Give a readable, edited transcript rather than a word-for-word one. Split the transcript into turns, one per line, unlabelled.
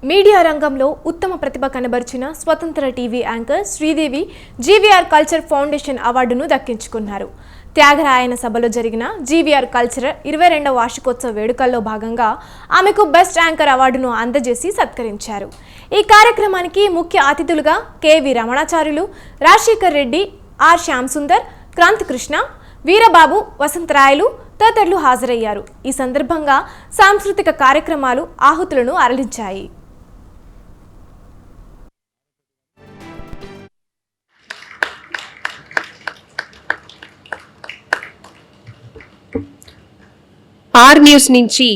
Media రంగంలో ఉత్తమ ప్రతిభ కనబరిచిన స్వతంత్ర TV anchor Sridevi GVR culture foundation అవార్డును దక్కించుకున్నారు. త్యాగరాయన సభలో జరిగిన జీవీఆర్ కల్చర్ 22వ వార్షికోత్సవ వేడుకల్లో భాగంగా ఆమెకు బెస్ట్ యాంకర్ అవార్డును అందజేసి సత్కరించారు. ఈ కార్యక్రమానికి ముఖ్య అతిథులుగా కెవి రమణాచార్యులు, రాజశేఖర్ రెడ్డి, ఆర్ శ్యామ్ సుందర్, క్రాంతి కృష్ణ, వీరబాబు, వసంతరాయలు తదితరులు హాజరయ్యారు. ఈ సందర్భంగా సాంస్కృతిక కార్యక్రమాలు ఆహుతులను అరలించాయి.
ఆర్ న్యూస్ నుంచి